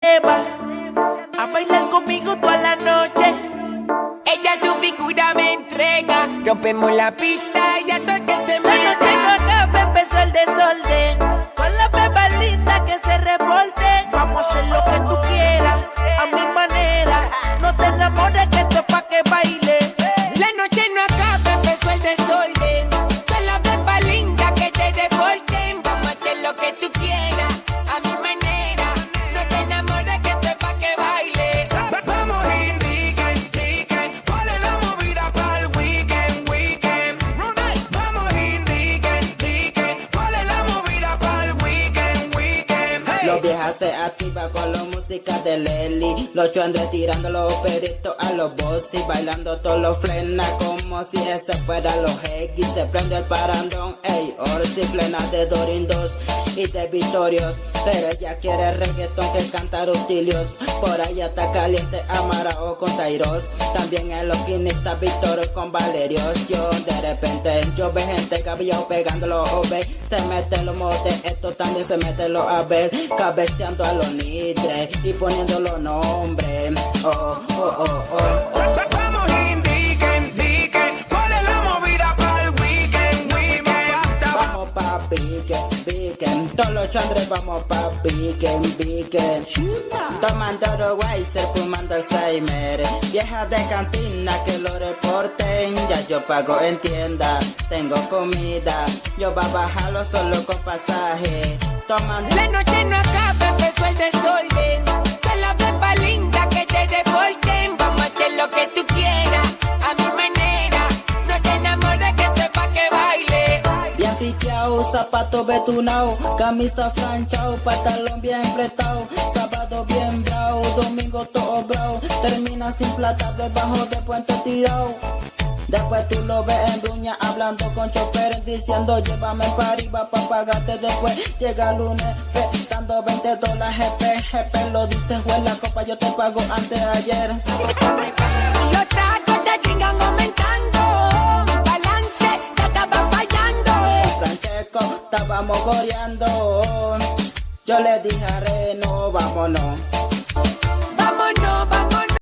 atreva a bailar conmigo toda la noche. Ella tu figura me entrega, rompemos la pista y ya todo el que se La noche no meta. acaba, empezó el desorden. Con la beba linda que se revolte. Vamos a hacer lo que tú quieras, a mi manera. No te enamores que esto es pa' que baile. La noche no acaba, empezó el desorden. Son las bebas lindas que te revolten. Vamos a hacer lo que tú quieras, a mi manera. No te enamores que esto es pa' que baile. Vamos weekend, weekend. ¿Cuál es la movida para el weekend, weekend? Vamos weekend, weekend. ¿Cuál es la movida para el weekend, weekend? Hey. Los viejas se activan con la música de Lely. Los chuandres tirando los peritos a los bossy. Bailando todos los frenas como si ese fuera los X. Se prende el parandón, ey, Orsi plena de Dorindos y de Victorios. Pero ella quiere reggaetón que cantar utilios. Por allá está caliente Amarao con Tairos. También en los quinistas Victorios con Valerios. Yo de repente yo ve gente cabello pegándolo o ve. Se mete los motes, esto también se mete los a ver. Cabeceando a los nitres y poniendo los nombres. Oh, oh, oh, oh, oh. Vamos weekend, weekend. ¿Cuál es la movida para el weekend, weekend? Vamos pa' piquen, todos los chandres vamos pa' piquen. Tomando Weiser, fumando Alzheimer. Viejas de cantina que lo reporten. Ya yo pago en tienda, tengo comida. Yo va a bajarlo solo con pasaje. Tomando. La noche no acaba, empezó el desorden. Son las bebas lindas que te revolten. Vamos a hacer lo que tú quieras, a mi manera. No te enamores que esto es pa' que baile. Bien piteado, zapato betunao, camisa franchao, pantalón bien apretado, sábado bien bravo, domingo todo bravo, termina sin plata debajo de puente tirado. Después tú lo ves en Bruña hablando con choferes diciendo llévame para arriba pa' pagarte después. Llega el lunes dando $20 GP lo dice juez la copa yo te pago antes de ayer. Los tacos te sigan aumentando. Mi balance ya estaba fallando. Francesco estábamos goreando. Yo le dije a Reno vámonos.